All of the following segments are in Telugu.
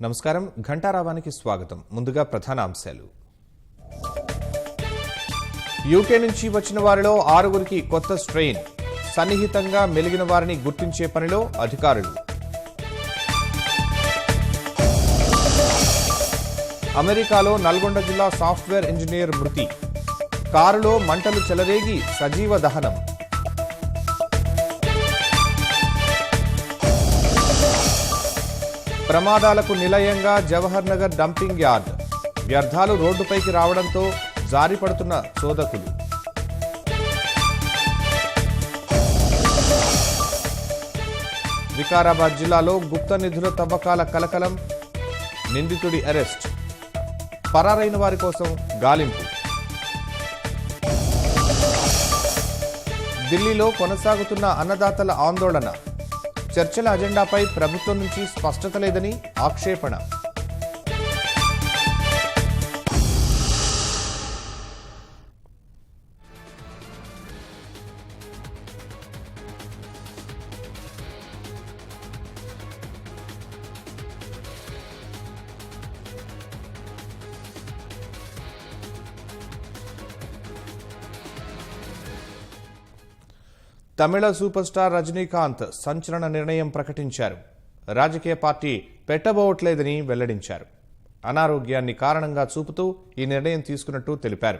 నమస్కారం ఘంటారావానికి స్వాగతం. ముందుగా ప్రధాన అంశాలు. యూకే నుంచి వచ్చిన వారిలో 6గురికి కొత్త స్ట్రెయిన్. సన్నిహితంగా మెలిగిన వారిని గుర్తించే పనిలో అధికారులు. అమెరికాలో నల్గొండ జిల్లా సాఫ్ట్వేర్ ఇంజనీర్ మృతి. కారులో మంటలు చెలరేగి సజీవ దహనం. ప్రమాదాలకు నిలయంగా జవహర్ నగర్ డంపింగ్ యార్డ్. వ్యర్థాలు రోడ్డుపైకి రావడంతో జారిపడుతున్న చోదకులు. వికారాబాద్ జిల్లాలో గుప్త నిధుల తవ్వకాల కలకలం. నిందితుడి అరెస్ట్. పరారైన వారి కోసం గాలింపు. ఢిల్లీలో కొనసాగుతున్న అన్నదాతల ఆందోళన. చర్చల అజెండాపై ప్రభుత్వం నుంచి స్పష్టత లేదని ఆక్షేపణ. తమిళ సూపర్ స్టార్ రజనీకాంత్ సంచలన నిర్ణయం ప్రకటించారు. రాజకీయ పార్టీ పెట్టబోవట్లేదని వెల్లడించారు. అనారోగ్యాన్ని కారణంగా చూపుతూ ఈ నిర్ణయం తీసుకున్నట్టు తెలిపారు.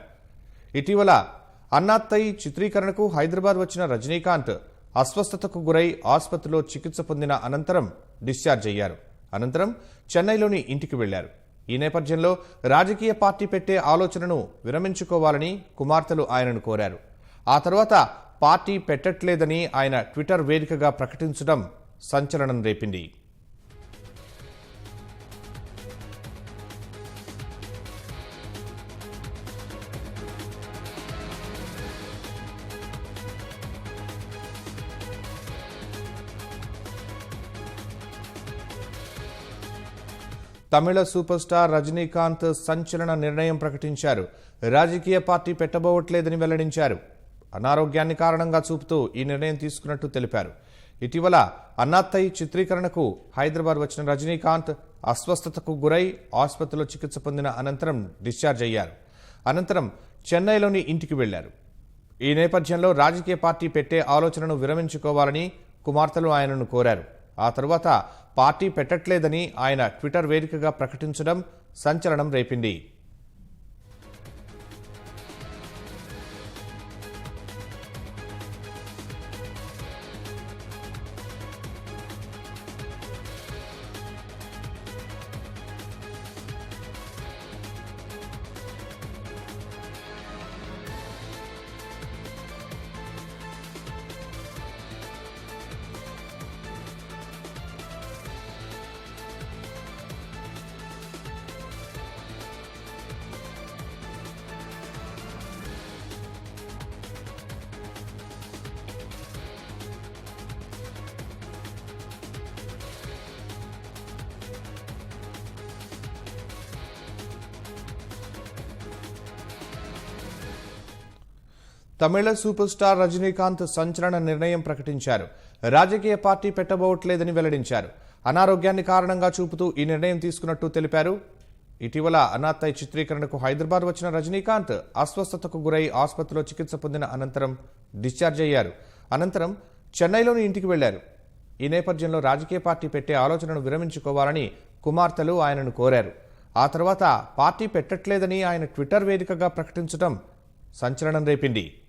ఇటీవల అన్నాత్తయి చిత్రీకరణకు హైదరాబాద్ వచ్చిన రజనీకాంత్ అస్వస్థతకు గురై ఆసుపత్రిలో చికిత్స పొందిన అనంతరం డిశ్చార్జ్ అయ్యారు. అనంతరం చెన్నైలోని ఇంటికి వెళ్లారు. ఈ నేపథ్యంలో రాజకీయ పార్టీ పెట్టే ఆలోచనను విరమించుకోవాలని కుమార్తెలు ఆయనను కోరారు. ఆ తర్వాత పార్టీ పెట్టట్లేదని ఆయన ట్విట్టర్ వేదికగా ప్రకటించడం సంచలనం రేపింది. తమిళ సూపర్ స్టార్ రజనీకాంత్ సంచలన నిర్ణయం ప్రకటించారు. రాజకీయ పార్టీ పెట్టబోవట్లేదని వెల్లడించారు. అనారోగ్యాన్ని కారణంగా చూపుతూ ఈ నిర్ణయం తీసుకున్నట్టు తెలిపారు. ఇటీవల అన్నాత్తయి చిత్రీకరణకు హైదరాబాద్ వచ్చిన రజనీకాంత్ అస్వస్థతకు గురై ఆసుపత్రిలో చికిత్స పొందిన అనంతరం డిశ్చార్జ్ అయ్యారు. అనంతరం చెన్నైలోని ఇంటికి వెళ్లారు. ఈ నేపథ్యంలో రాజకీయ పార్టీ పెట్టే ఆలోచనను విరమించుకోవాలని కుమార్తెలు ఆయనను కోరారు. ఆ తర్వాత పార్టీ పెట్టట్లేదని ఆయన ట్విట్టర్ వేదికగా ప్రకటించడం సంచలనం రేపింది. తమిళ సూపర్ స్టార్ రజనీకాంత్ సంచలన నిర్ణయం ప్రకటించారు. రాజకీయ పార్టీ పెట్టబోవట్లేదని వెల్లడించారు. అనారోగ్యాన్ని కారణంగా చూపుతూ ఈ నిర్ణయం తీసుకున్నట్టు తెలిపారు. ఇటీవల అన్నాత్తయి చిత్రీకరణకు హైదరాబాద్ వచ్చిన రజనీకాంత్ అస్వస్థతకు గురై ఆసుపత్రిలో చికిత్స పొందిన అనంతరం డిశ్చార్జ్ అయ్యారు. అనంతరం చెన్నైలోని ఇంటికి వెళ్లారు. ఈ నేపథ్యంలో రాజకీయ పార్టీ పెట్టే ఆలోచనను విరమించుకోవాలని కుమార్తెలు ఆయనను కోరారు. ఆ తర్వాత పార్టీ పెట్టట్లేదని ఆయన ట్విట్టర్ వేదికగా ప్రకటించడం సంచలనం రేపింది.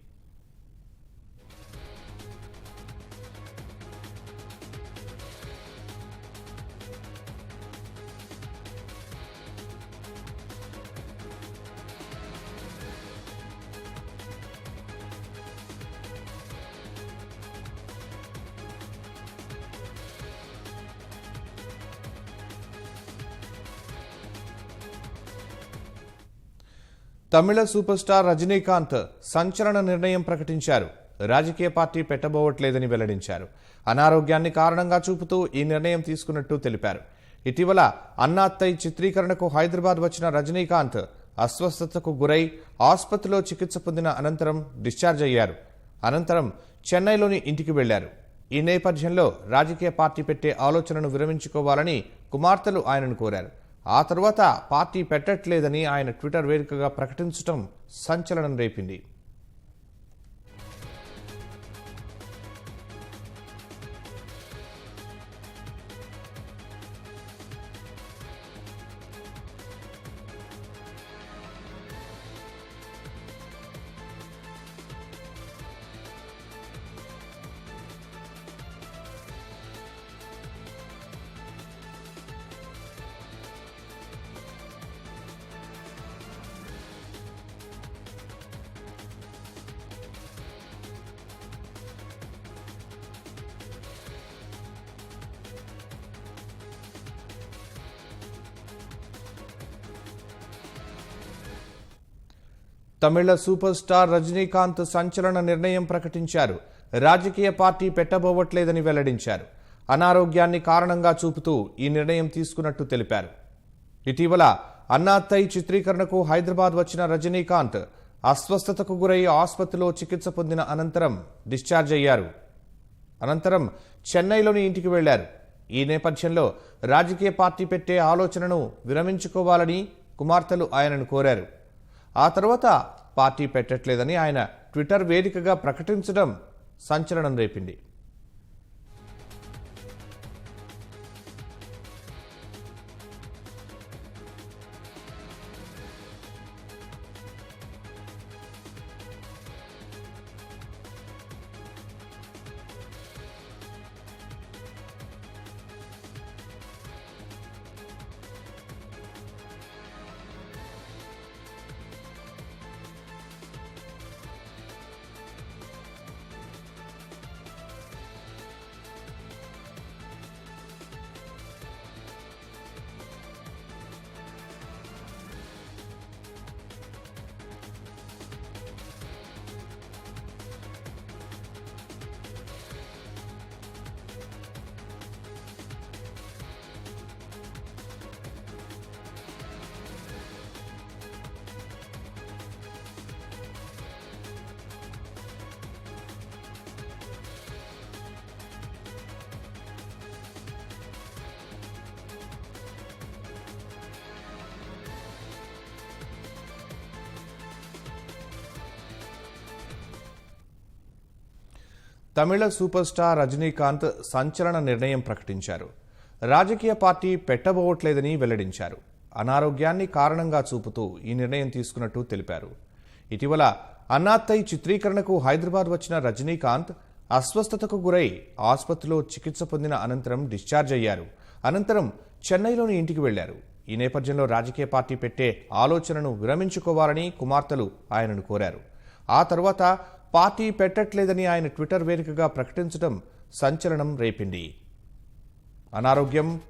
తమిళ సూపర్ స్టార్ రజనీకాంత్ సంచలన నిర్ణయం ప్రకటించారు. రాజకీయ పార్టీ పెట్టబోవట్లేదని వెల్లడించారు. అనారోగ్యాన్ని కారణంగా చూపుతూ ఈ నిర్ణయం తీసుకున్నట్టు తెలిపారు. ఇటీవల అన్నాత్తయి చిత్రీకరణకు హైదరాబాద్ వచ్చిన రజనీకాంత్ అస్వస్థతకు గురై ఆసుపత్రిలో చికిత్స పొందిన అనంతరం డిశ్చార్జ్ అయ్యారు. అనంతరం చెన్నైలోని ఇంటికి వెళ్లారు. ఈ నేపథ్యంలో రాజకీయ పార్టీ పెట్టే ఆలోచనను విరమించుకోవాలని కుమార్తెలు ఆయనను కోరారు. ఆ తర్వాత పార్టీ పెట్టట్లేదని ఆయన ట్విట్టర్ వేదికగా ప్రకటించడం సంచలనం రేపింది. తమిళ సూపర్ స్టార్ రజనీకాంత్ సంచలన నిర్ణయం ప్రకటించారు. రాజకీయ పార్టీ పెట్టబోవట్లేదని వెల్లడించారు. అనారోగ్యాన్ని కారణంగా చూపుతూ ఈ నిర్ణయం తీసుకున్నట్టు తెలిపారు. ఇటీవల అన్నాత్తై చిత్రీకరణకు హైదరాబాద్ వచ్చిన రజనీకాంత్ అస్వస్థతకు గురై ఆసుపత్రిలో చికిత్స పొందిన అనంతరం డిశ్చార్జ్ అయ్యారు. అనంతరం చెన్నైలోని ఇంటికి వెళ్లారు. ఈ నేపథ్యంలో రాజకీయ పార్టీ పెట్టే ఆలోచనను విరమించుకోవాలని కుమార్తెలు ఆయనను కోరారు. ఆ తర్వాత పార్టీ పెట్టట్లేదని ఆయన ట్విట్టర్ వేదికగా ప్రకటించడం సంచలనం రేపింది. తమిళ సూపర్ స్టార్ రజనీకాంత్ సంచలన నిర్ణయం ప్రకటించారు. రాజకీయ పార్టీ పెట్టబోవట్లేదని వెల్లడించారు. అనారోగ్యాన్ని కారణంగా చూపుతూ ఈ నిర్ణయం తీసుకున్నట్టు తెలిపారు. ఇటీవల అన్నాత్తై చిత్రీకరణకు హైదరాబాద్ వచ్చిన రజనీకాంత్ అస్వస్థతకు గురై ఆసుపత్రిలో చికిత్స పొందిన అనంతరం డిశ్చార్జ్ అయ్యారు. అనంతరం చెన్నైలోని ఇంటికి వెళ్లారు. ఈ నేపథ్యంలో రాజకీయ పార్టీ పెట్టే ఆలోచనను విరమించుకోవాలని కుమార్తెలు ఆయనను కోరారు. ఆ తర్వాత పార్టీ పెట్టట్లేదని ఆయన ట్విట్టర్ వేదికగా ప్రకటించడం సంచలనం రేపింది. అనారోగ్యం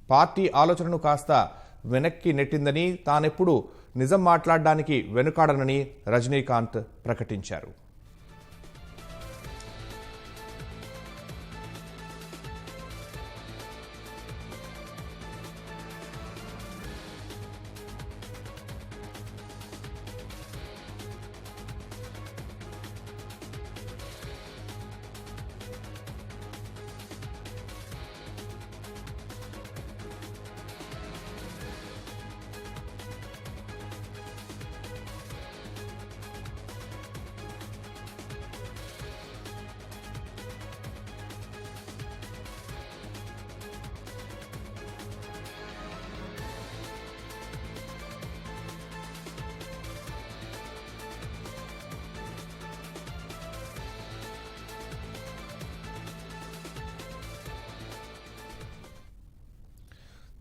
పార్టీ ఆలోచనను కాస్త వెనక్కి నెట్టిందని, తానెప్పుడు నిజం మాట్లాడడానికి వెనుకాడనని రజనీకాంత్ ప్రకటించారు.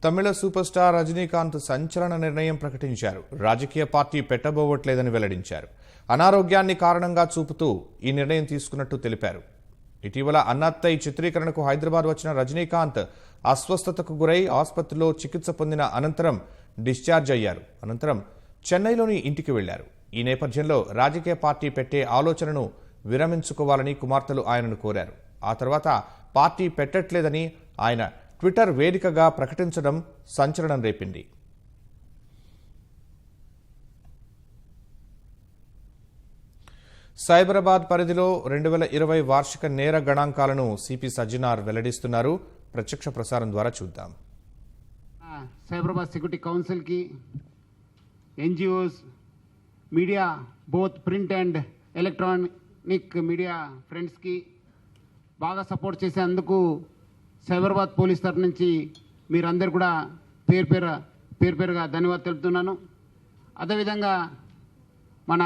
తమిళ సూపర్ స్టార్ రజనీకాంత్ సంచలన నిర్ణయం ప్రకటించారు. రాజకీయ పార్టీ పెట్టబోవట్లేదని వెల్లడించారు. అనారోగ్యాన్ని కారణంగా చూపుతూ ఈ నిర్ణయం తీసుకున్నట్టు తెలిపారు. ఇటీవల అన్నాత్తై చిత్రీకరణకు హైదరాబాద్ వచ్చిన రజనీకాంత్ అస్వస్థతకు గురై ఆసుపత్రిలో చికిత్స పొందిన అనంతరం డిశ్చార్జ్ అయ్యారు. అనంతరం చెన్నైలోని ఇంటికి వెళ్లారు. ఈ నేపథ్యంలో రాజకీయ పార్టీ పెట్టే ఆలోచనను విరమించుకోవాలని కుమార్తెలు ఆయనను కోరారు. ఆ తర్వాత పార్టీ పెట్టట్లేదని ఆయన ట్విట్టర్ వేదికగా ప్రకటించడం సంచలనం రేపింది. సైబరాబాద్ పరిధిలో 2020 వార్షిక నేర గణాంకాలను సిపి సజ్జనార్ వెల్లడిస్తున్నారు. ప్రత్యక్ష ప్రసారం ద్వారా చూద్దాం. సైబరాబాద్ సెక్యూరిటీ కౌన్సిల్ కి, NGOs, media both print and electronic media friends కి బాగా సపోర్ట్ చేసేందుకు సైబరాబాద్ పోలీస్ తరఫు నుంచి మీరందరూ కూడా పేరుగా ధన్యవాదాలు తెలుపుతున్నాను. అదేవిధంగా మన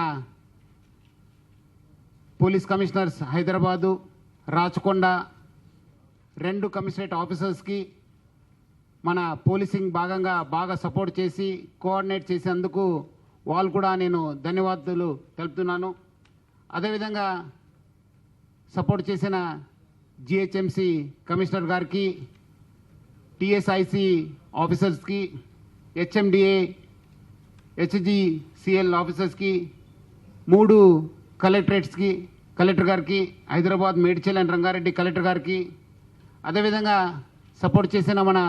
police commissioners Hyderabad, Rachakonda 2 commissionerate ఆఫీసర్స్కి మన పోలీసింగ్ భాగంగా బాగా సపోర్ట్ చేసి కోఆర్డినేట్ చేసేందుకు వాళ్ళు కూడా నేను ధన్యవాదాలు తెలుపుతున్నాను. అదేవిధంగా సపోర్ట్ చేసిన జిహెచ్ఎంసి కమిషనర్ గారికి, టిఎస్ఐసి ఆఫీసర్స్కి, హెచ్ఎండిఏ, హెచ్జిసిఎల్ ఆఫీసర్స్కి, 3 కలెక్టరేట్స్కి, కలెక్టర్ గారికి, హైదరాబాద్, మేడ్చల్ అండ్ రంగారెడ్డి కలెక్టర్ గారికి, అదేవిధంగా సపోర్ట్ చేసిన మన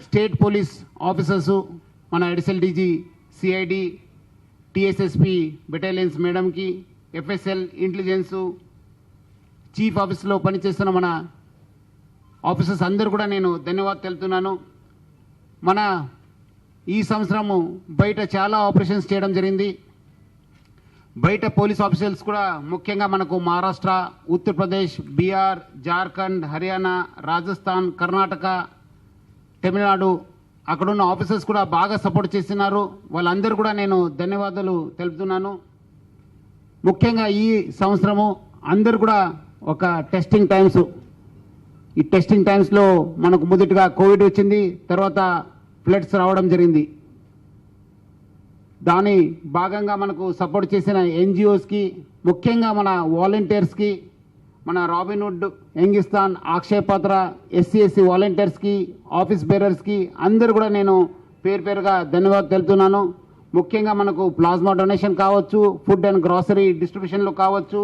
స్టేట్ పోలీస్ ఆఫీసర్సు, మన additional DG, CID, TSSP battalions మేడంకి, ఎఫ్ఎస్ఎల్, ఇంటెలిజెన్సు, చీఫ్ ఆఫీస్లో పనిచేస్తున్న మన ఆఫీసర్స్ అందరూ కూడా నేను ధన్యవాదాలు తెలుపుతున్నాను. మన ఈ సంవత్సరము బయట చాలా ఆపరేషన్స్ చేయడం జరిగింది. బయట పోలీస్ ఆఫీసర్స్ కూడా ముఖ్యంగా మనకు మహారాష్ట్ర, ఉత్తరప్రదేశ్, బీహార్, జార్ఖండ్, హర్యానా, రాజస్థాన్, కర్ణాటక, తమిళనాడు అక్కడున్న ఆఫీసర్స్ కూడా బాగా సపోర్ట్ చేస్తున్నారు. వాళ్ళందరూ కూడా నేను ధన్యవాదాలు తెలుపుతున్నాను. ముఖ్యంగా ఈ సంవత్సరము అందరూ కూడా ఒక టెస్టింగ్ టైమ్స్, ఈ టెస్టింగ్ టైమ్స్లో మనకు మొదటిగా కోవిడ్ వచ్చింది, తర్వాత ఫ్లడ్స్ రావడం జరిగింది. దాని భాగంగా మనకు సపోర్ట్ చేసిన ఎన్జిఓస్కి, ముఖ్యంగా మన వాలంటీర్స్కి, మన రాబిన్హుడ్, యంగిస్తాన్, అక్షయ పాత్ర, ఎస్సీ వాలంటీర్స్కి, ఆఫీస్ బేరర్స్కి అందరూ కూడా నేను పేరుగా ధన్యవాదాలు తెలుపుతున్నాను. ముఖ్యంగా మనకు ప్లాస్మా డొనేషన్ కావచ్చు, ఫుడ్ అండ్ గ్రాసరీ డిస్ట్రిబ్యూషన్లో కావచ్చు,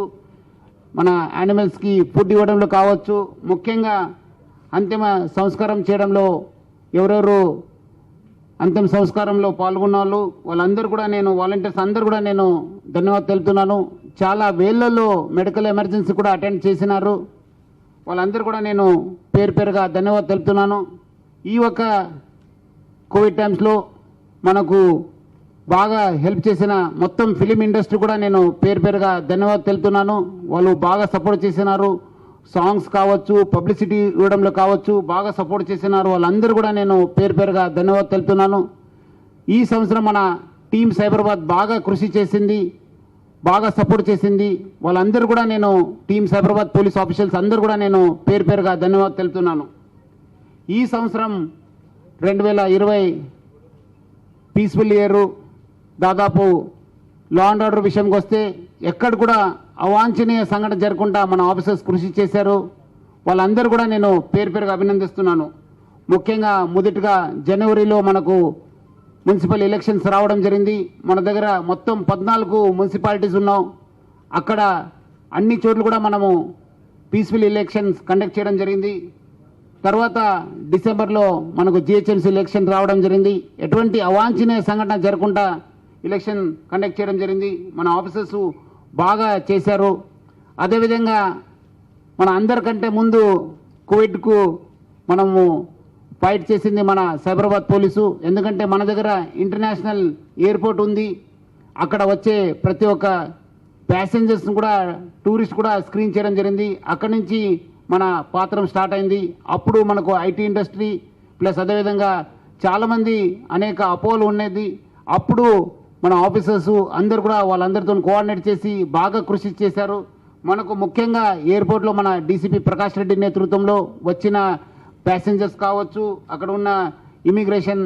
మన యానిమల్స్కి ఫుడ్ ఇవ్వడంలో కావచ్చు, ముఖ్యంగా అంతిమ సంస్కారం చేయడంలో ఎవరెవరు అంతిమ సంస్కారంలో పాల్గొన్న వాళ్ళందరూ కూడా నేను, వాలంటీర్స్ అందరూ కూడా నేను ధన్యవాదాలు తెలుపుతున్నాను. చాలా వేళ్లలో మెడికల్ ఎమర్జెన్సీ కూడా అటెండ్ చేసినారు. వాళ్ళందరూ కూడా నేను పేరుగా ధన్యవాదాలు తెలుపుతున్నాను. ఈ ఒక కోవిడ్ టైమ్స్లో మనకు బాగా హెల్ప్ చేసిన మొత్తం ఫిలిం ఇండస్ట్రీ కూడా నేను పేరుగా ధన్యవాదాలు తెలుపుతున్నాను. వాళ్ళు బాగా సపోర్ట్ చేసినారు. సాంగ్స్ కావచ్చు, పబ్లిసిటీ ఇవ్వడంలో కావచ్చు, బాగా సపోర్ట్ చేసినారు. వాళ్ళందరూ కూడా నేను పేరుగా ధన్యవాదాలు తెలుపుతున్నాను. ఈ సంవత్సరం మన టీం సైబరాబాద్ బాగా కృషి చేసింది, బాగా సపోర్ట్ చేసింది. వాళ్ళందరూ కూడా నేను టీం సైబరాబాద్ పోలీస్ ఆఫీషియల్స్ అందరూ కూడా నేను పేరుగా ధన్యవాదాలు తెలుపుతున్నాను. ఈ సంవత్సరం 2020 పీస్ఫుల్ ఇయర్. దాదాపు లా అండ్ ఆర్డర్ విషయంకి వస్తే ఎక్కడ కూడా అవాంఛనీయ సంఘటన జరగకుండా మన ఆఫీసర్స్ కృషి చేశారు. వాళ్ళందరూ కూడా నేను పేరుగా అభినందిస్తున్నాను. ముఖ్యంగా మొదటిగా జనవరిలో మనకు మున్సిపల్ ఎలక్షన్స్ రావడం జరిగింది. మన దగ్గర మొత్తం 14 మున్సిపాలిటీస్ ఉన్నాం. అక్కడ అన్ని చోట్ల కూడా మనము పీస్ఫుల్ ఎలక్షన్స్ కండక్ట్ చేయడం జరిగింది. తర్వాత డిసెంబర్లో మనకు జిహెచ్ఎంసీ ఎలక్షన్ రావడం జరిగింది. ఎటువంటి అవాంఛనీయ సంఘటన జరగకుండా ఎలక్షన్ కండక్ట్ చేయడం జరిగింది. మన ఆఫీసర్స్ బాగా చేశారు. అదేవిధంగా మన అందరికంటే ముందు కోవిడ్కు మనము ఫైట్ చేసింది మన సైబరాబాద్ పోలీసు. ఎందుకంటే మన దగ్గర ఇంటర్నేషనల్ ఎయిర్పోర్ట్ ఉంది. అక్కడ వచ్చే ప్రతి ఒక్క ప్యాసింజర్స్ని కూడా, టూరిస్ట్ కూడా స్క్రీన్ చేయడం జరిగింది. అక్కడి నుంచి మన పాత్రం స్టార్ట్ అయింది. అప్పుడు మనకు ఐటీ ఇండస్ట్రీ ప్లస్ అదేవిధంగా చాలామంది అనేక అపోహలు ఉండేది. అప్పుడు మన ఆఫీసర్స్ అందరు కూడా వాళ్ళందరితో కోఆర్డినేట్ చేసి బాగా కృషి చేశారు. మనకు ముఖ్యంగా ఎయిర్పోర్ట్లో మన డీసీపీ ప్రకాష్ రెడ్డి నేతృత్వంలో వచ్చిన ప్యాసింజర్స్ కావచ్చు, అక్కడ ఉన్న ఇమిగ్రేషన్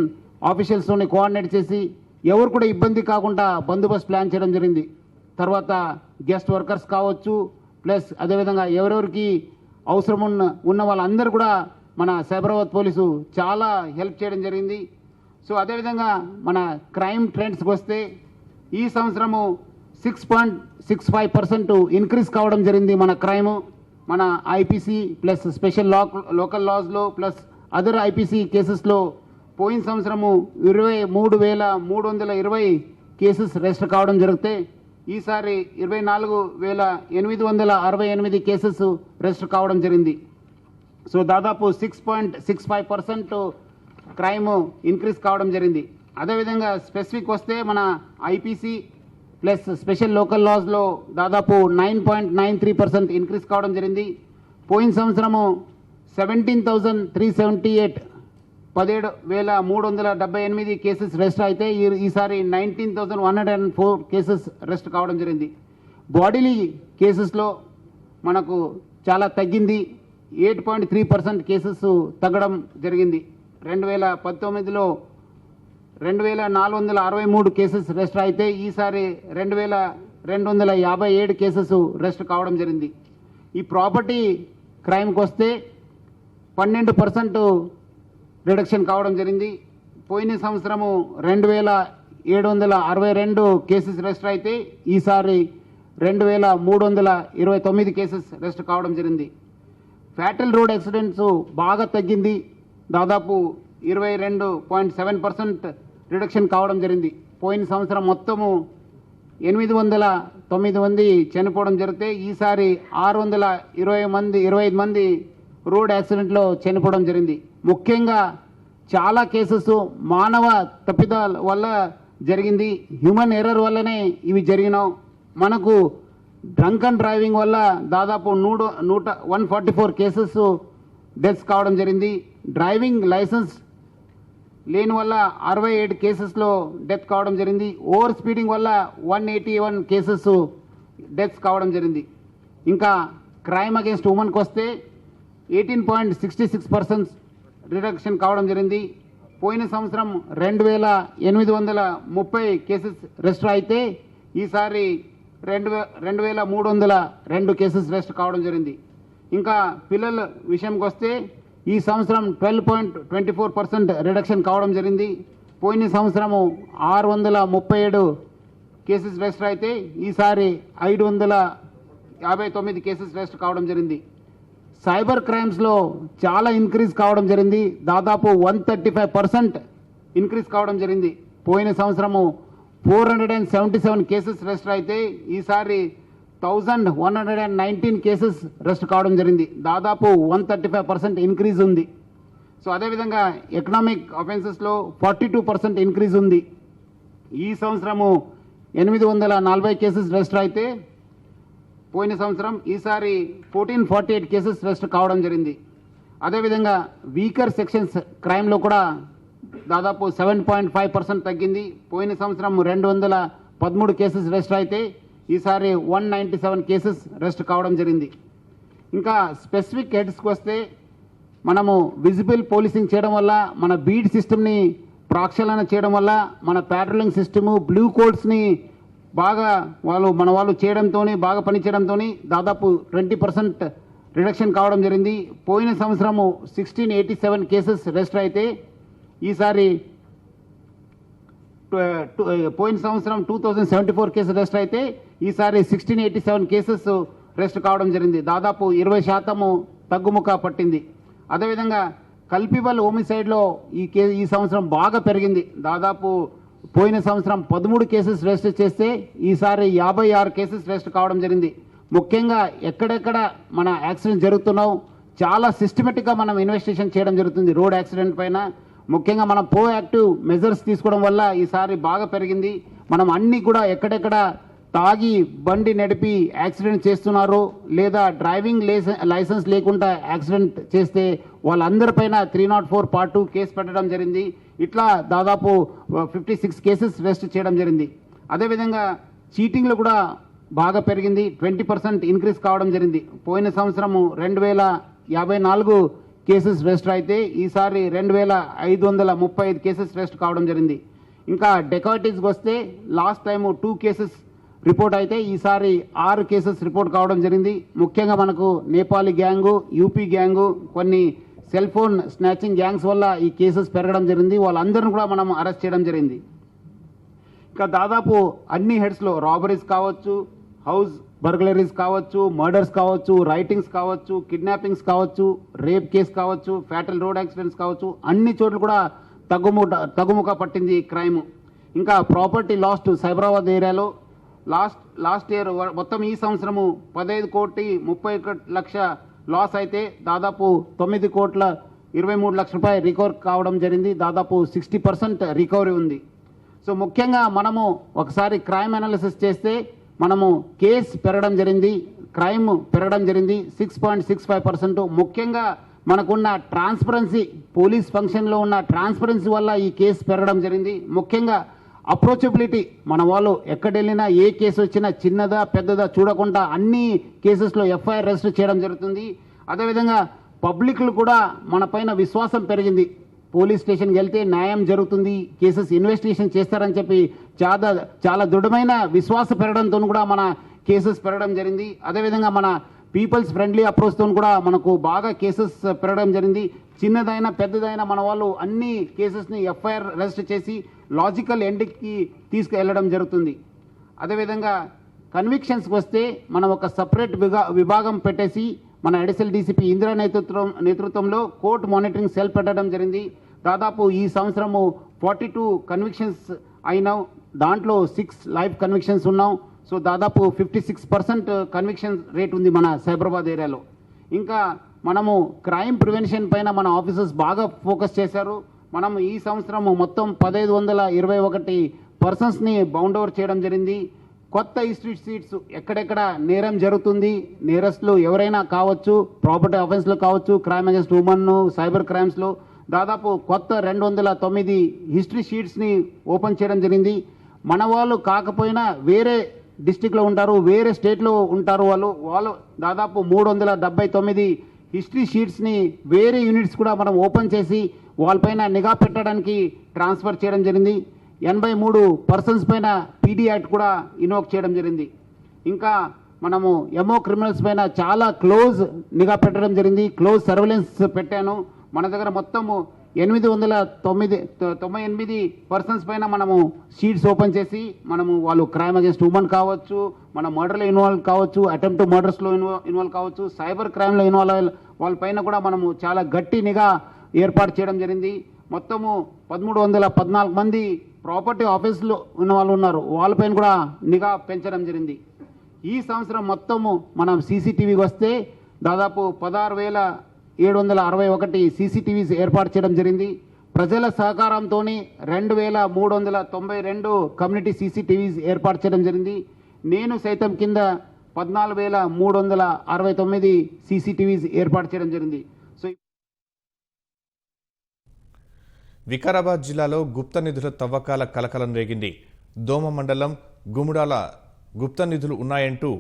ఆఫీషియల్స్తోని కోఆర్డినేట్ చేసి ఎవరు కూడా ఇబ్బంది కాకుండా బందోబస్తు ప్లాన్ చేయడం జరిగింది. తర్వాత గెస్ట్ వర్కర్స్ కావచ్చు, ప్లస్ అదేవిధంగా ఎవరెవరికి అవసరం ఉన్న వాళ్ళందరూ కూడా మన సైబరాబాద్ పోలీసు చాలా హెల్ప్ చేయడం జరిగింది. సో అదేవిధంగా మన క్రైమ్ ట్రెండ్స్కి వస్తే ఈ సంవత్సరము 6.65% ఇంక్రీజ్ కావడం జరిగింది మన క్రైమ్. మన ఐపీసీ ప్లస్ స్పెషల్ లోకల్ లాస్లో ప్లస్ అదర్ ఐపీసీ కేసెస్లో పోయిన సంవత్సరము 23,320 కేసెస్ రిజిస్టర్ కావడం జరిగితే ఈసారి 24,868 కేసెస్ రిజిస్టర్ కావడం జరిగింది. సో దాదాపు 6.65% క్రైమ్ ఇంక్రీజ్ కావడం జరిగింది. అదేవిధంగా స్పెసిఫిక్ వస్తే మన ఐపీసీ ప్లస్ స్పెషల్ లోకల్ లాస్లో దాదాపు 9.93% ఇంక్రీజ్ కావడం జరిగింది. పోయిన సంవత్సరము 17,378 17,378 కేసెస్ రిజిస్టర్ అయితే ఈసారి 19,104 కేసెస్ రిజిస్టర్ కావడం జరిగింది. బాడీలీ కేసెస్లో మనకు చాలా తగ్గింది. 8.3% కేసెస్ తగ్గడం జరిగింది. 2019లో 2,463 కేసెస్ రిజిస్టర్ అయితే ఈసారి 2,257 కేసెస్ రిజిస్టర్ కావడం జరిగింది. ఈ ప్రాపర్టీ క్రైమ్కి వస్తే 12% రిడక్షన్ కావడం జరిగింది. పోయిన సంవత్సరము 2,762 కేసెస్ రిజిస్టర్ అయితే ఈసారి 2,329 కేసెస్ రిజిస్టర్ కావడం జరిగింది. ఫ్యాటల్ రోడ్ యాక్సిడెంట్స్ బాగా తగ్గింది. దాదాపు 22.7% రిడక్షన్ కావడం జరిగింది. పోయిన సంవత్సరం మొత్తము 809 మంది చనిపోవడం జరిగితే ఈసారి 625 మంది రోడ్ యాక్సిడెంట్లో చనిపోవడం జరిగింది. ముఖ్యంగా చాలా కేసెస్ మానవ తప్పిదాల వల్ల జరిగింది. హ్యూమన్ ఎర్రర్ వల్లనే ఇవి జరిగినావు. మనకు డ్రంక్ అండ్ డ్రైవింగ్ వల్ల దాదాపు 144 కేసెస్ డెత్స్ కావడం జరిగింది. డ్రైవింగ్ లైసెన్స్ లేని వల్ల 67 కేసెస్లో డెత్ కావడం జరిగింది. ఓవర్ స్పీడింగ్ వల్ల 181 కేసెస్ డెత్స్ కావడం జరిగింది. ఇంకా క్రైమ్ అగేన్స్ట్ ఉమెన్కి వస్తే 18.66% రిడక్షన్ కావడం జరిగింది. పోయిన సంవత్సరం 2,830 కేసెస్ రిజిస్టర్ అయితే ఈసారి 2,302 కేసెస్ రిజిస్టర్ కావడం జరిగింది. ఇంకా పిల్లల విషయంకి వస్తే ఈ సంవత్సరం 12.24% రిడక్షన్ కావడం జరిగింది. పోయిన సంవత్సరము 637 కేసెస్ రిజిస్టర్ అయితే ఈసారి 559 కేసెస్ రిజిస్టర్ కావడం జరిగింది. సైబర్ క్రైమ్స్లో చాలా ఇంక్రీజ్ కావడం జరిగింది. దాదాపు 135% ఇంక్రీజ్ కావడం జరిగింది. పోయిన సంవత్సరము 477 కేసెస్ రిజిస్టర్ అయితే ఈసారి 1,119 కేసెస్ రిజిస్టర్ కావడం జరిగింది. దాదాపు 135% ఇంక్రీజ్ ఉంది. సో అదేవిధంగా ఎకనామిక్ అఫెన్సెస్లో 42% ఇంక్రీజ్ ఉంది. ఈ సంవత్సరము 840 కేసెస్ రిజిస్టర్ అయితే పోయిన సంవత్సరం ఈసారి 1,448 కేసెస్ రిజిస్టర్ కావడం జరిగింది. అదేవిధంగా వీకర్ సెక్షన్స్ క్రైమ్లో కూడా దాదాపు 7.5% తగ్గింది. పోయిన సంవత్సరం 213 కేసెస్ రిజిస్టర్ అయితే ఈసారి 197 కేసెస్ రిజిస్టర్ కావడం జరిగింది. ఇంకా స్పెసిఫిక్ హెడ్స్కి వస్తే మనము విజిబుల్ పోలీసింగ్ చేయడం వల్ల, మన బీడ్ సిస్టమ్ని ప్రాక్షాళన చేయడం వల్ల, మన ప్యాట్రోలింగ్ సిస్టము బ్లూ కోడ్స్ని బాగా మన వాళ్ళు చేయడంతో బాగా పనిచేయడంతో దాదాపు 20% రిడక్షన్ కావడం జరిగింది. పోయిన సంవత్సరము 1687 కేసెస్ రిజిస్టర్ అయితే ఈసారి పోయిన సంవత్సరం 2074 కేసెస్ రిజిస్టర్ అయితే ఈసారి 1687 కేసెస్ రిజిస్టర్ కావడం జరిగింది. దాదాపు 20% తగ్గుముఖ పట్టింది. అదేవిధంగా కల్పిబల్ హోమిసైడ్లో ఈ సంవత్సరం బాగా పెరిగింది. దాదాపు పోయిన సంవత్సరం 13 కేసెస్ రిజిస్టర్ చేస్తే ఈసారి 56 కేసెస్ రిజిస్టర్ కావడం జరిగింది. ముఖ్యంగా ఎక్కడెక్కడ మన యాక్సిడెంట్ జరుగుతున్నావు చాలా సిస్టమేటిక్గా మనం ఇన్వెస్టిగేషన్ చేయడం జరుగుతుంది. రోడ్ యాక్సిడెంట్ పైన ముఖ్యంగా మనం యాక్టివ్ మెజర్స్ తీసుకోవడం వల్ల ఈసారి బాగా పెరిగింది. మనం అన్నీ కూడా ఎక్కడెక్కడ తాగి బండి నడిపి యాక్సిడెంట్ చేస్తున్నారు లేదా డ్రైవింగ్ లైసెన్స్ లేకుండా యాక్సిడెంట్ చేస్తే వాళ్ళందరిపైన 304 Part 2 కేసు పెట్టడం జరిగింది. ఇట్లా దాదాపు 56 కేసెస్ రిజిస్టర్ చేయడం జరిగింది. అదేవిధంగా చీటింగ్లో కూడా బాగా పెరిగింది. 20% ఇంక్రీజ్ కావడం జరిగింది. పోయిన సంవత్సరము 2,054 కేసెస్ రిజిస్టర్ అయితే ఈసారి 2,535 కేసెస్ రిజిస్టర్ కావడం జరిగింది. ఇంకా డెకాయిటీస్కి వస్తే లాస్ట్ టైము 2 కేసెస్ రిపోర్ట్ అయితే ఈసారి 6 కేసెస్ రిపోర్ట్ కావడం జరిగింది. ముఖ్యంగా మనకు నేపాలీ గ్యాంగు, యూపీ గ్యాంగు, కొన్ని సెల్ ఫోన్ స్నాచింగ్ గ్యాంగ్స్ వల్ల ఈ కేసెస్ పెరగడం జరిగింది. వాళ్ళందరిని కూడా మనం అరెస్ట్ చేయడం జరిగింది. ఇంకా దాదాపు అన్ని హెడ్స్లో రాబరీస్ కావచ్చు, హౌస్ బర్గ్లరీస్ కావచ్చు, మర్డర్స్ కావచ్చు, రైటింగ్స్ కావచ్చు, కిడ్నాపింగ్స్ కావచ్చు, రేప్ కేసు కావచ్చు, ఫ్యాటల్ రోడ్ యాక్సిడెంట్స్ కావచ్చు, అన్ని చోట్ల కూడా తగ్గుముఖ పట్టింది క్రైమ్. ఇంకా ప్రాపర్టీ లాస్ట్ సైబరాబాద్ ఏరియాలో లాస్ట్ ఇయర్ మొత్తం ఈ సంవత్సరము 15,31,00,000 లాస్ అయితే దాదాపు 9,23,00,000 రూపాయలు రికవర్ కావడం జరిగింది. దాదాపు 60% రికవరీ ఉంది. సో ముఖ్యంగా మనము ఒకసారి క్రైమ్ అనాలిసిస్ చేస్తే మనము కేసు పెరగడం జరిగింది, క్రైమ్ పెరగడం జరిగింది 6.65%. ముఖ్యంగా మనకున్న ట్రాన్స్పరెన్సీ, పోలీస్ ఫంక్షన్లో ఉన్న ట్రాన్స్పరెన్సీ వల్ల ఈ కేసు పెరగడం జరిగింది. ముఖ్యంగా అప్రోచబిలిటీ, మన వాళ్ళు ఎక్కడెళ్ళినా ఏ కేసు వచ్చినా చిన్నదా పెద్దదా చూడకుండా అన్ని కేసెస్లో ఎఫ్ఐఆర్ రిజిస్టర్ చేయడం జరుగుతుంది. అదేవిధంగా పబ్లిక్లు కూడా మన పైన విశ్వాసం పెరిగింది. పోలీస్ స్టేషన్కి వెళ్తే న్యాయం జరుగుతుంది, కేసెస్ ఇన్వెస్టిగేషన్ చేస్తారని చెప్పి చాలా దృఢమైన విశ్వాసం పెరగడంతో కూడా మన కేసెస్ పెరగడం జరిగింది. అదేవిధంగా మన పీపుల్స్ ఫ్రెండ్లీ అప్రోచ్తో కూడా మనకు బాగా కేసెస్ పెరగడం జరిగింది. చిన్నదైనా పెద్దదైనా మన వాళ్ళు అన్ని కేసెస్ని ఎఫ్ఐఆర్ రిజిస్టర్ చేసి లాజికల్ ఎండ్కి తీసుకువెళ్ళడం జరుగుతుంది. అదేవిధంగా కన్విక్షన్స్కి వస్తే మనం ఒక సపరేట్ విభాగం పెట్టేసి మన అడిషనల్ డీసీపీ ఇందిరా నేతృత్వంలో కోర్ట్ మానిటరింగ్ సెల్ పెట్టడం జరిగింది. దాదాపు ఈ సంవత్సరము 42 కన్విక్షన్స్ అయినాం, దాంట్లో 6 లైఫ్ కన్విక్షన్స్ ఉన్నాం. సో దాదాపు 56% కన్విక్షన్ రేట్ ఉంది మన సైబరాబాద్ ఏరియాలో. ఇంకా మనము క్రైమ్ ప్రివెన్షన్ పైన మన ఆఫీసర్స్ బాగా ఫోకస్ చేశారు. మనం ఈ సంవత్సరము మొత్తం 1521 పర్సన్స్ని బౌండ్ ఓవర్ చేయడం జరిగింది. కొత్త హిస్టరీ షీట్స్, ఎక్కడెక్కడ నేరం జరుగుతుంది, నేరస్తులు ఎవరైనా కావచ్చు, ప్రాపర్టీ అఫెన్స్లో కావచ్చు, క్రైమ్ అగేన్స్ట్ ఉమెన్, సైబర్ క్రైమ్స్లో దాదాపు కొత్త 209 హిస్టరీ షీట్స్ని ఓపెన్ చేయడం జరిగింది. మన వాళ్ళు కాకపోయినా వేరే డిస్టిక్లో ఉంటారు, వేరే స్టేట్లో ఉంటారు, వాళ్ళు దాదాపు 379 హిస్టరీ షీట్స్ని వేరే యూనిట్స్ కూడా మనం ఓపెన్ చేసి వాళ్ళపైన నిఘా పెట్టడానికి ట్రాన్స్ఫర్ చేయడం జరిగింది. 83 పర్సన్స్ పైన పీడీ యాక్ట్ కూడా ఇన్వోక్ చేయడం జరిగింది. ఇంకా మనము ఎంఓ క్రిమినల్స్ పైన చాలా క్లోజ్ నిఘా పెట్టడం జరిగింది, క్లోజ్ సర్వేలెన్స్ పెట్టాను. మన దగ్గర మొత్తము 898 పర్సన్స్ పైన మనము షీట్స్ ఓపెన్ చేసి మనము వాళ్ళు క్రైమ్ అగేన్స్ట్ ఉమెన్ కావచ్చు, మన మర్డర్లో ఇన్వాల్వ్ కావచ్చు, అటెంప్ట్ టు మర్డర్స్లో ఇన్వాల్వ్ కావచ్చు, సైబర్ క్రైమ్లో ఇన్వాల్వ్ వాళ్ళపైన కూడా మనము చాలా గట్టి నిఘా ఏర్పాటు చేయడం జరిగింది. మొత్తము 1314 మంది ప్రాపర్టీ ఆఫీసులో ఉన్న వాళ్ళు ఉన్నారు, వాళ్ళపైన కూడా నిఘా పెంచడం జరిగింది. ఈ సంవత్సరం మొత్తము మనం సీసీటీవీకి వస్తే దాదాపు 16,761 సీసీటీవీస్ ఏర్పాటు చేయడం జరిగింది. ప్రజల సహకారంతో 2,392 కమ్యూనిటీ సీసీటీవీస్ ఏర్పాటు చేయడం జరిగింది. నేను సైతం కింద 14,369 సీసీటీవీస్ ఏర్పాటు చేయడం జరిగింది. సో వికారాబాద్ జిల్లాలో గుప్త నిధుల తవ్వకాల కలకలం రేగింది. దోమ మండలం గుముడాల గుప్త నిధులు ఉన్నాయంటూ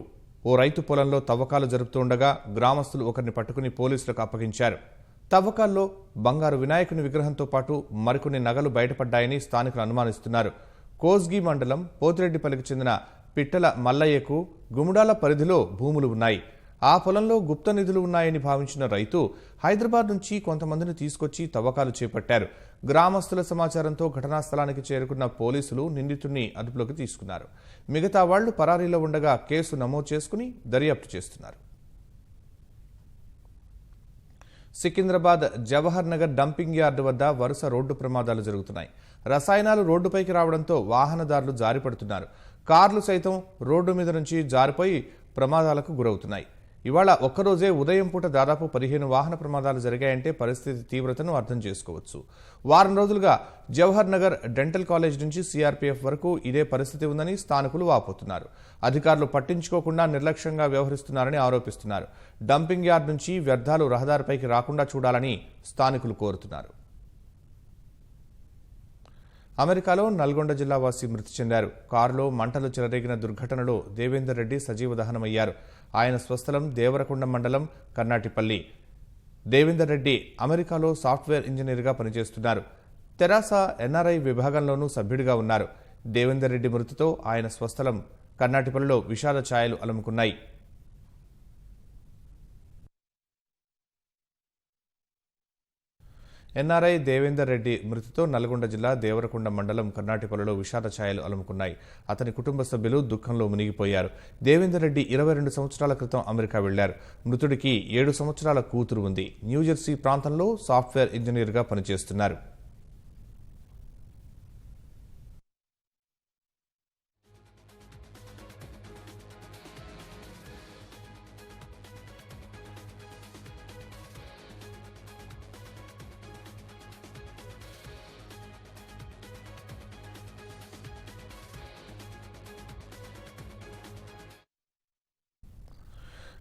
ఓ రైతు పొలంలో తవ్వకాలు జరుపుతుండగా గ్రామస్తులు ఒకరిని పట్టుకుని పోలీసులకు అప్పగించారు. తవ్వకాల్లో బంగారు వినాయకుని విగ్రహంతో పాటు మరికొన్ని నగలు బయటపడ్డాయని స్థానికులు అనుమానిస్తున్నారు. కోస్గి మండలం పోతిరెడ్డిపల్లికి చెందిన పిట్టల మల్లయ్యకు గుముడాల పరిధిలో భూములు ఉన్నాయి. ఆ పొలంలో గుప్త నిధులు ఉన్నాయని భావించిన రైతు హైదరాబాద్ నుంచి కొంతమందిని తీసుకొచ్చి తవ్వకాలు చేపట్టారు. గ్రామస్తుల సమాచారంతో ఘటనా స్థలానికి చేరుకున్న పోలీసులు నిందితుడిని అదుపులోకి తీసుకున్నారు. మిగతా వాళ్లు పరారీలో ఉండగా కేసు నమోదు చేసుకుని దర్యాప్తు చేస్తున్నారు. సికింద్రాబాద్ జవహర్ నగర్ డంపింగ్ యార్డు వద్ద వరుస రోడ్డు ప్రమాదాలు జరుగుతున్నాయి. రసాయనాలు రోడ్డుపైకి రావడంతో వాహనదారులు జారిపడుతున్నారు. కార్లు సైతం రోడ్డు మీద నుంచి జారిపోయి ప్రమాదాలకు గురవుతున్నాయి. ఇవాళ ఒక్కరోజే ఉదయం పూట దాదాపు 15 వాహన ప్రమాదాలు జరిగాయంటే పరిస్థితి తీవ్రతను అర్థం చేసుకోవచ్చు. వారం రోజులుగా జవహర్ నగర్ డెంటల్ కాలేజ్ నుంచి సిఆర్పీఎఫ్ వరకు ఇదే పరిస్థితి ఉందని స్థానికులు వాపోతున్నారు. అధికారులు పట్టించుకోకుండా నిర్లక్ష్యంగా వ్యవహరిస్తున్నారని ఆరోపిస్తున్నారు. డంపింగ్ యార్డ్ నుంచి వ్యర్థాలు రహదారిపైకి రాకుండా చూడాలని స్థానికులు కోరుతున్నారు. అమెరికాలో నల్గొండ జిల్లా వాసి మృతి చెందారు. కారులో మంటలు చెలరేగిన దుర్ఘటనలో దేవేందర్ రెడ్డి సజీవ దహనమయ్యారు. ఆయన స్వస్థలం దేవరకొండ మండలం కర్నాటిపల్లి. దేవేందర్ రెడ్డి అమెరికాలో సాఫ్ట్వేర్ ఇంజనీర్గా పనిచేస్తున్నారు. తెరాస ఎన్ఆర్ఐ విభాగంలోనూ సభ్యుడిగా ఉన్నారు. దేవేందర్ రెడ్డి మృతితో ఆయన స్వస్థలం కర్నాటిపల్లిలో విషాద ఛాయలు అలుముకున్నాయి. ఎన్ఆర్ఐ దేవేందర్ రెడ్డి మృతితో నల్గొండ జిల్లా దేవరకొండ మండలం కర్నాటిపల్లిలో విషాద ఛాయలు అలుముకున్నాయి. అతని కుటుంబ సభ్యులు దుఃఖంలో మునిగిపోయారు. దేవేందర్ రెడ్డి 22 సంవత్సరాల క్రితం అమెరికా వెళ్లారు. మృతుడికి 7 సంవత్సరాల కూతురు ఉంది. న్యూజెర్సీ ప్రాంతంలో సాఫ్ట్వేర్ ఇంజనీర్గా పనిచేస్తున్నారు.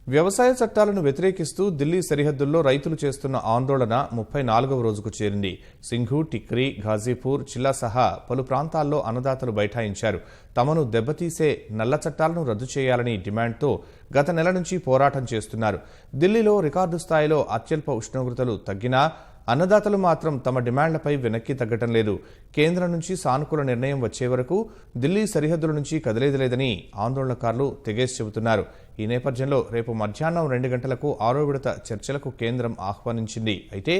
వ్యవసాయ చట్టాలను వ్యతిరేకిస్తూ ఢిల్లీ సరిహద్దుల్లో రైతులు చేస్తున్న ఆందోళన 34వ రోజుకు చేరింది. సింఘు, టిక్రీ, ఘాజీపూర్, చిల్లా సహా పలు ప్రాంతాల్లో అన్నదాతలు బైఠాయించారు. తమను దెబ్బతీసే నల్ల చట్టాలను రద్దు చేయాలని డిమాండ్తో గత నెల నుంచి పోరాటం చేస్తున్నారు. ఢిల్లీలో రికార్డు స్థాయిలో అత్యల్ప ఉష్ణోగ్రతలు తగ్గినా అన్నదాతలు మాత్రం తమ డిమాండ్లపై వెనక్కి తగ్గటం లేదు. కేంద్రం నుంచి సానుకూల నిర్ణయం వచ్చే వరకు ఢిల్లీ సరిహద్దుల నుంచి కదిలేదిలేదని ఆందోళనకారులు తెగేసి చెబుతున్నారు. ఈ నేపథ్యంలో రేపు మధ్యాహ్నం 2 గంటలకు 6వ విడత చర్చలకు కేంద్రం ఆహ్వానించింది. అయితే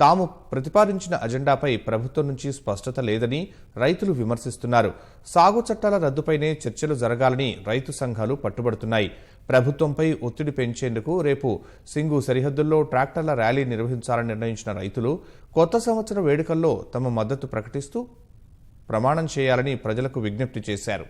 తాము ప్రతిపాదించిన అజెండాపై ప్రభుత్వం నుంచి స్పష్టత లేదని రైతులు విమర్శిస్తున్నారు. సాగు చట్టాల రద్దుపైనే చర్చలు జరగాలని రైతు సంఘాలు పట్టుబడుతున్నాయి. ప్రభుత్వంపై ఒత్తిడి పెంచేందుకు రేపు సింఘు సరిహద్దుల్లో ట్రాక్టర్ల ర్యాలీ నిర్వహించాలని నిర్ణయించిన రైతులు కొత్త సంవత్సర వేడుకల్లో తమ మద్దతు ప్రకటిస్తూ ప్రమాణం చేయాలని ప్రజలకు విజ్ఞప్తి చేశారు.